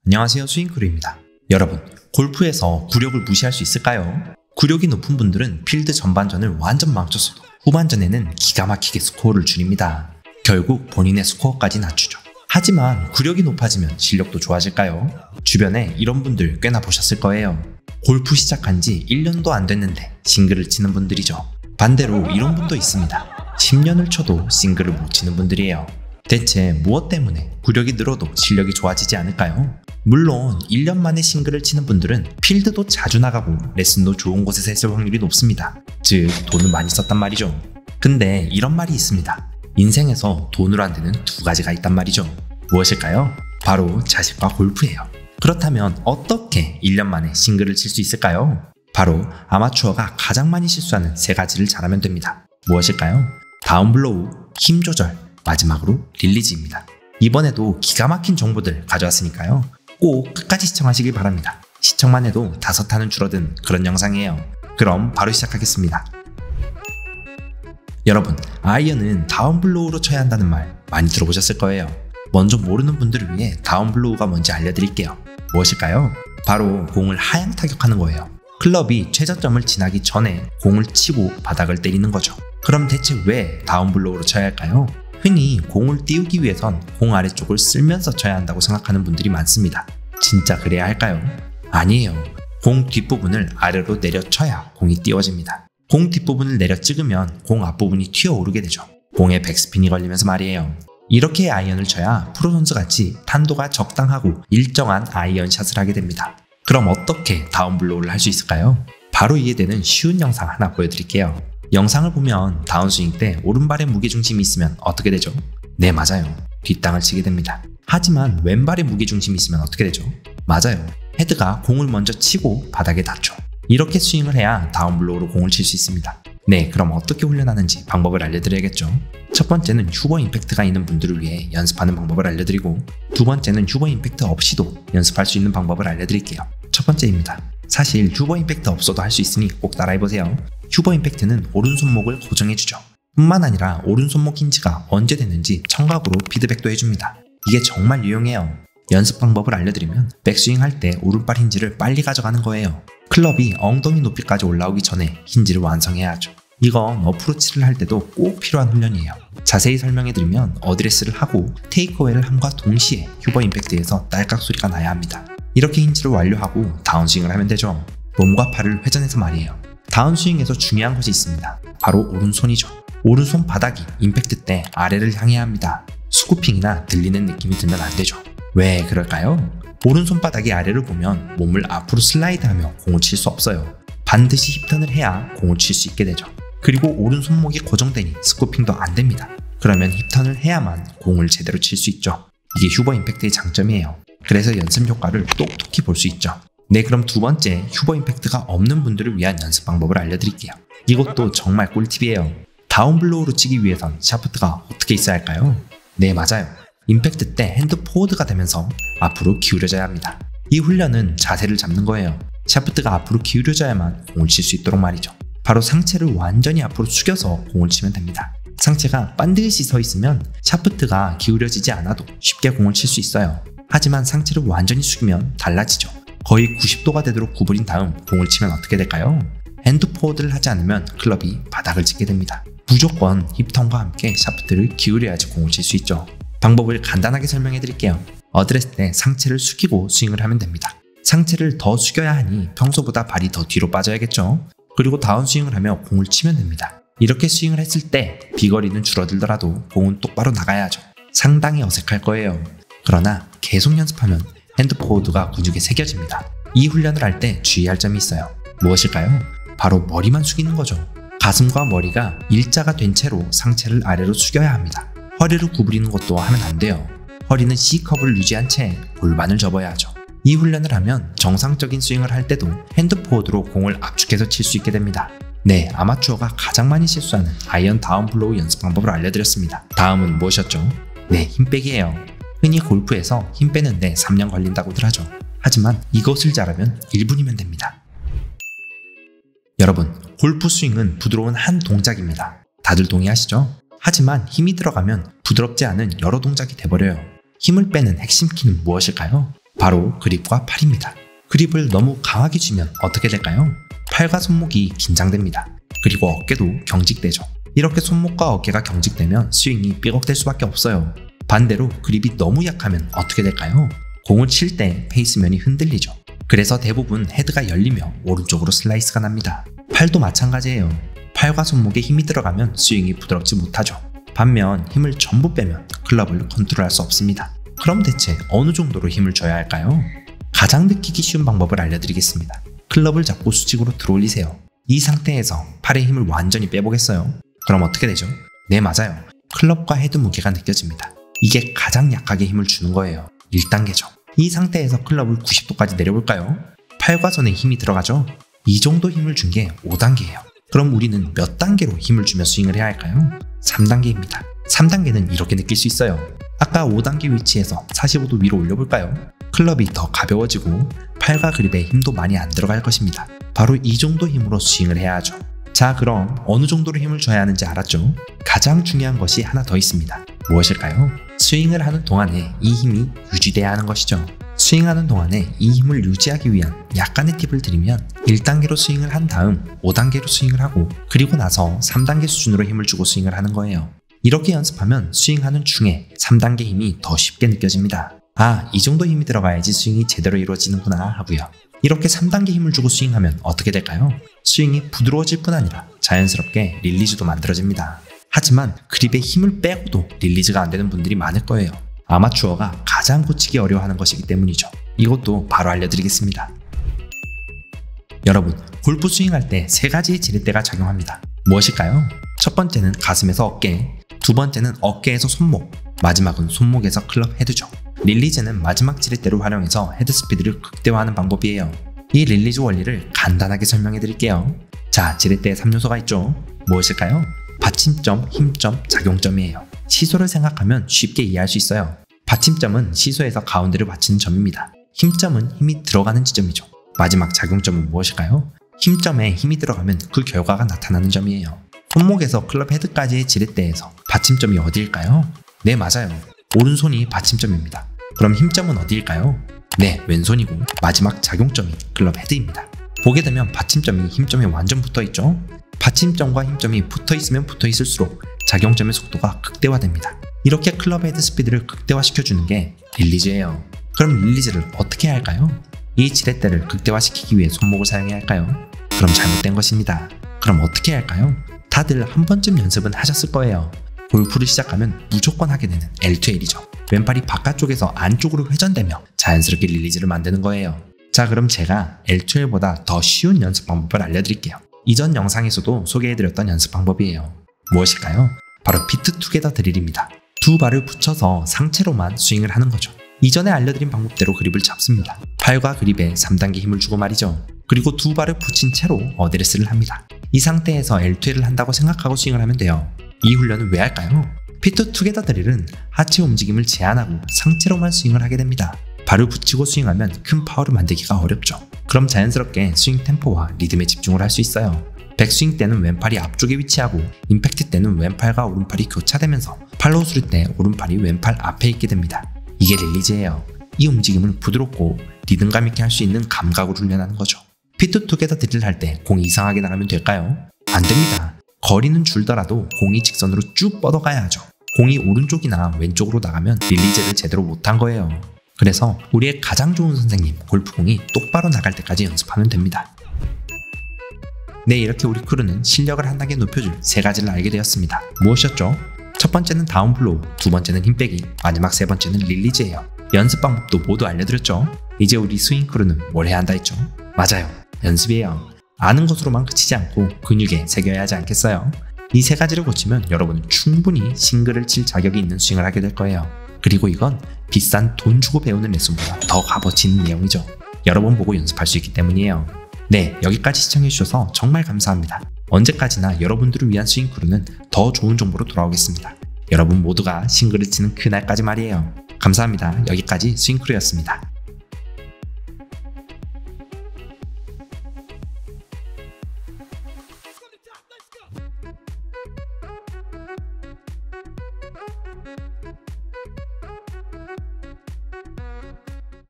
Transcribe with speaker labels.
Speaker 1: 안녕하세요, 스윙크루입니다. 여러분, 골프에서 구력을 무시할 수 있을까요? 구력이 높은 분들은 필드 전반전을 완전 망쳤어도 후반전에는 기가 막히게 스코어를 줄입니다. 결국 본인의 스코어까지 낮추죠. 하지만 구력이 높아지면 실력도 좋아질까요? 주변에 이런 분들 꽤나 보셨을 거예요. 골프 시작한 지 1년도 안 됐는데 싱글을 치는 분들이죠. 반대로 이런 분도 있습니다. 10년을 쳐도 싱글을 못 치는 분들이에요. 대체 무엇 때문에 구력이 늘어도 실력이 좋아지지 않을까요? 물론 1년 만에 싱글을 치는 분들은 필드도 자주 나가고 레슨도 좋은 곳에서 했을 확률이 높습니다. 즉 돈을 많이 썼단 말이죠. 근데 이런 말이 있습니다. 인생에서 돈으로 안 되는 두 가지가 있단 말이죠. 무엇일까요? 바로 자식과 골프예요. 그렇다면 어떻게 1년 만에 싱글을 칠 수 있을까요? 바로 아마추어가 가장 많이 실수하는 세 가지를 잘하면 됩니다. 무엇일까요? 다운블로우, 힘 조절, 마지막으로 릴리즈입니다. 이번에도 기가 막힌 정보들 가져왔으니까요. 꼭 끝까지 시청하시길 바랍니다. 시청만 해도 5탄은 줄어든 그런 영상이에요. 그럼 바로 시작하겠습니다. 여러분, 아이언은 다운블로우로 쳐야 한다는 말 많이 들어보셨을 거예요. 먼저 모르는 분들을 위해 다운블로우가 뭔지 알려드릴게요. 무엇일까요? 바로 공을 하향 타격하는 거예요. 클럽이 최저점을 지나기 전에 공을 치고 바닥을 때리는 거죠. 그럼 대체 왜 다운블로우로 쳐야 할까요? 흔히 공을 띄우기 위해선 공 아래쪽을 쓸면서 쳐야 한다고 생각하는 분들이 많습니다. 진짜 그래야 할까요? 아니에요. 공 뒷부분을 아래로 내려 쳐야 공이 띄워집니다. 공 뒷부분을 내려 찍으면 공 앞부분이 튀어오르게 되죠. 공에 백스핀이 걸리면서 말이에요. 이렇게 아이언을 쳐야 프로 선수같이 탄도가 적당하고 일정한 아이언 샷을 하게 됩니다. 그럼 어떻게 다운블로우를 할 수 있을까요? 바로 이해되는 쉬운 영상 하나 보여드릴게요. 영상을 보면 다운스윙 때 오른발에 무게중심이 있으면 어떻게 되죠? 네, 맞아요. 뒷땅을 치게 됩니다. 하지만 왼발에 무게중심이 있으면 어떻게 되죠? 맞아요. 헤드가 공을 먼저 치고 바닥에 닿죠. 이렇게 스윙을 해야 다운블로우로 공을 칠 수 있습니다. 네, 그럼 어떻게 훈련하는지 방법을 알려드려야겠죠. 첫 번째는 휴버 임팩트가 있는 분들을 위해 연습하는 방법을 알려드리고, 두 번째는 휴버 임팩트 없이도 연습할 수 있는 방법을 알려드릴게요. 첫 번째입니다. 사실 휴버 임팩트 없어도 할 수 있으니 꼭 따라해보세요. 휴버 임팩트는 오른손목을 고정해주죠. 뿐만 아니라 오른손목 힌지가 언제 됐는지 청각으로 피드백도 해줍니다. 이게 정말 유용해요. 연습 방법을 알려드리면 백스윙 할 때 오른발 힌지를 빨리 가져가는 거예요. 클럽이 엉덩이 높이까지 올라오기 전에 힌지를 완성해야 하죠. 이건 어프로치를 할 때도 꼭 필요한 훈련이에요. 자세히 설명해드리면 어드레스를 하고 테이크어웨이를 함과 동시에 휴버 임팩트에서 딸깍 소리가 나야 합니다. 이렇게 힌지를 완료하고 다운스윙을 하면 되죠. 몸과 팔을 회전해서 말이에요. 다운스윙에서 중요한 것이 있습니다. 바로 오른손이죠. 오른손 바닥이 임팩트 때 아래를 향해야 합니다. 스쿠핑이나 들리는 느낌이 들면 안 되죠. 왜 그럴까요? 오른손 바닥이 아래를 보면 몸을 앞으로 슬라이드하며 공을 칠 수 없어요. 반드시 힙턴을 해야 공을 칠 수 있게 되죠. 그리고 오른손목이 고정되니 스쿠핑도 안 됩니다. 그러면 힙턴을 해야만 공을 제대로 칠 수 있죠. 이게 휴버 임팩트의 장점이에요. 그래서 연습 효과를 똑똑히 볼 수 있죠. 네, 그럼 두 번째, 휴버 임팩트가 없는 분들을 위한 연습 방법을 알려드릴게요. 이것도 정말 꿀팁이에요. 다운블로우로 치기 위해선 샤프트가 어떻게 있어야 할까요? 네, 맞아요. 임팩트 때 핸드 포워드가 되면서 앞으로 기울여져야 합니다. 이 훈련은 자세를 잡는 거예요. 샤프트가 앞으로 기울여져야만 공을 칠 수 있도록 말이죠. 바로 상체를 완전히 앞으로 숙여서 공을 치면 됩니다. 상체가 반드시 서 있으면 샤프트가 기울여지지 않아도 쉽게 공을 칠 수 있어요. 하지만 상체를 완전히 숙이면 달라지죠. 거의 90도가 되도록 구부린 다음 공을 치면 어떻게 될까요? 핸드 포워드를 하지 않으면 클럽이 바닥을 찍게 됩니다. 무조건 힙턴과 함께 샤프트를 기울여야지 공을 칠 수 있죠. 방법을 간단하게 설명해 드릴게요. 어드레스 때 상체를 숙이고 스윙을 하면 됩니다. 상체를 더 숙여야 하니 평소보다 발이 더 뒤로 빠져야겠죠. 그리고 다운스윙을 하며 공을 치면 됩니다. 이렇게 스윙을 했을 때 비거리는 줄어들더라도 공은 똑바로 나가야 하죠. 상당히 어색할 거예요. 그러나 계속 연습하면 핸드 포워드가 근육에 새겨집니다. 이 훈련을 할 때 주의할 점이 있어요. 무엇일까요? 바로 머리만 숙이는 거죠. 가슴과 머리가 일자가 된 채로 상체를 아래로 숙여야 합니다. 허리를 구부리는 것도 하면 안 돼요. 허리는 C컵을 유지한 채 골반을 접어야 하죠. 이 훈련을 하면 정상적인 스윙을 할 때도 핸드 포워드로 공을 압축해서 칠 수 있게 됩니다. 네, 아마추어가 가장 많이 실수하는 아이언 다운블로우 연습 방법을 알려드렸습니다. 다음은 무엇이었죠? 네, 힘빼기예요. 흔히 골프에서 힘 빼는데 3년 걸린다고들 하죠. 하지만 이것을 잘하면 1분이면 됩니다. 여러분, 골프 스윙은 부드러운 한 동작입니다. 다들 동의하시죠? 하지만 힘이 들어가면 부드럽지 않은 여러 동작이 돼버려요. 힘을 빼는 핵심 키는 무엇일까요? 바로 그립과 팔입니다. 그립을 너무 강하게 쥐면 어떻게 될까요? 팔과 손목이 긴장됩니다. 그리고 어깨도 경직되죠. 이렇게 손목과 어깨가 경직되면 스윙이 삐걱될 수밖에 없어요. 반대로 그립이 너무 약하면 어떻게 될까요? 공을 칠 때 페이스면이 흔들리죠. 그래서 대부분 헤드가 열리며 오른쪽으로 슬라이스가 납니다. 팔도 마찬가지예요. 팔과 손목에 힘이 들어가면 스윙이 부드럽지 못하죠. 반면 힘을 전부 빼면 클럽을 컨트롤할 수 없습니다. 그럼 대체 어느 정도로 힘을 줘야 할까요? 가장 느끼기 쉬운 방법을 알려드리겠습니다. 클럽을 잡고 수직으로 들어올리세요. 이 상태에서 팔의 힘을 완전히 빼보겠어요. 그럼 어떻게 되죠? 네, 맞아요. 클럽과 헤드 무게가 느껴집니다. 이게 가장 약하게 힘을 주는 거예요. 1단계죠. 이 상태에서 클럽을 90도까지 내려볼까요? 팔과 손에 힘이 들어가죠? 이 정도 힘을 준 게 5단계예요. 그럼 우리는 몇 단계로 힘을 주며 스윙을 해야 할까요? 3단계입니다. 3단계는 이렇게 느낄 수 있어요. 아까 5단계 위치에서 45도 위로 올려볼까요? 클럽이 더 가벼워지고 팔과 그립에 힘도 많이 안 들어갈 것입니다. 바로 이 정도 힘으로 스윙을 해야 하죠. 자, 그럼 어느 정도로 힘을 줘야 하는지 알았죠? 가장 중요한 것이 하나 더 있습니다. 무엇일까요? 스윙을 하는 동안에 이 힘이 유지돼야 하는 것이죠. 스윙하는 동안에 이 힘을 유지하기 위한 약간의 팁을 드리면 1단계로 스윙을 한 다음 5단계로 스윙을 하고 그리고 나서 3단계 수준으로 힘을 주고 스윙을 하는 거예요. 이렇게 연습하면 스윙하는 중에 3단계 힘이 더 쉽게 느껴집니다. 아, 이 정도 힘이 들어가야지 스윙이 제대로 이루어지는구나 하고요. 이렇게 3단계 힘을 주고 스윙하면 어떻게 될까요? 스윙이 부드러워질 뿐 아니라 자연스럽게 릴리즈도 만들어집니다. 하지만 그립에 힘을 빼고도 릴리즈가 안 되는 분들이 많을 거예요. 아마추어가 가장 고치기 어려워하는 것이기 때문이죠. 이것도 바로 알려드리겠습니다. 여러분, 골프 스윙할 때 3가지의 지렛대가 작용합니다. 무엇일까요? 첫 번째는 가슴에서 어깨, 두 번째는 어깨에서 손목, 마지막은 손목에서 클럽 헤드죠. 릴리즈는 마지막 지렛대를 활용해서 헤드 스피드를 극대화하는 방법이에요. 이 릴리즈 원리를 간단하게 설명해 드릴게요. 자, 지렛대에 3요소가 있죠. 무엇일까요? 받침점, 힘점, 작용점이에요. 시소를 생각하면 쉽게 이해할 수 있어요. 받침점은 시소에서 가운데를 받치는 점입니다. 힘점은 힘이 들어가는 지점이죠. 마지막 작용점은 무엇일까요? 힘점에 힘이 들어가면 그 결과가 나타나는 점이에요. 손목에서 클럽 헤드까지의 지렛대에서 받침점이 어디일까요? 네, 맞아요. 오른손이 받침점입니다. 그럼 힘점은 어디일까요? 네, 왼손이고 마지막 작용점이 클럽 헤드입니다. 보게 되면 받침점이 힘점에 완전 붙어있죠? 받침점과 힘점이 붙어있으면 붙어있을수록 작용점의 속도가 극대화됩니다. 이렇게 클럽 헤드 스피드를 극대화시켜주는 게 릴리즈예요. 그럼 릴리즈를 어떻게 해야 할까요? 이 지렛대를 극대화시키기 위해 손목을 사용해야 할까요? 그럼 잘못된 것입니다. 그럼 어떻게 해야 할까요? 다들 한 번쯤 연습은 하셨을 거예요. 골프를 시작하면 무조건 하게 되는 L2L이죠. 왼팔이 바깥쪽에서 안쪽으로 회전되며 자연스럽게 릴리즈를 만드는 거예요. 자, 그럼 제가 L2L보다 더 쉬운 연습 방법을 알려드릴게요. 이전 영상에서도 소개해드렸던 연습 방법이에요. 무엇일까요? 바로 비트 투게더 드릴입니다. 두 발을 붙여서 상체로만 스윙을 하는 거죠. 이전에 알려드린 방법대로 그립을 잡습니다. 팔과 그립에 3단계 힘을 주고 말이죠. 그리고 두 발을 붙인 채로 어드레스를 합니다. 이 상태에서 L2L을 한다고 생각하고 스윙을 하면 돼요. 이 훈련은 왜 할까요? 피트 투게더 드릴은 하체 움직임을 제한하고 상체로만 스윙을 하게 됩니다. 발을 붙이고 스윙하면 큰 파워를 만들기가 어렵죠. 그럼 자연스럽게 스윙 템포와 리듬에 집중을 할 수 있어요. 백스윙 때는 왼팔이 앞쪽에 위치하고 임팩트 때는 왼팔과 오른팔이 교차되면서 팔로우스루 때 오른팔이 왼팔 앞에 있게 됩니다. 이게 릴리즈예요. 이 움직임을 부드럽고 리듬감 있게 할 수 있는 감각으로 훈련하는 거죠. 피트 투게더 드릴 할 때 공이 이상하게 나가면 될까요? 안 됩니다. 거리는 줄더라도 공이 직선으로 쭉 뻗어가야 하죠. 공이 오른쪽이나 왼쪽으로 나가면 릴리즈를 제대로 못한 거예요. 그래서 우리의 가장 좋은 선생님, 골프공이 똑바로 나갈 때까지 연습하면 됩니다. 네, 이렇게 우리 크루는 실력을 한 단계 높여줄 3가지를 알게 되었습니다. 무엇이었죠? 첫 번째는 다운블로우, 두 번째는 힘빼기, 마지막 3번째는 릴리즈예요. 연습 방법도 모두 알려드렸죠? 이제 우리 스윙 크루는 뭘 해야 한다 했죠? 맞아요, 연습이에요. 아는 것으로만 그치지 않고 근육에 새겨야 하지 않겠어요? 이 3가지를 고치면 여러분은 충분히 싱글을 칠 자격이 있는 스윙을 하게 될 거예요. 그리고 이건 비싼 돈 주고 배우는 레슨보다 더 값어치 있는 내용이죠. 여러 번 보고 연습할 수 있기 때문이에요. 네, 여기까지 시청해주셔서 정말 감사합니다. 언제까지나 여러분들을 위한 스윙 크루는 더 좋은 정보로 돌아오겠습니다. 여러분 모두가 싱글을 치는 그날까지 말이에요. 감사합니다. 여기까지 스윙 크루였습니다.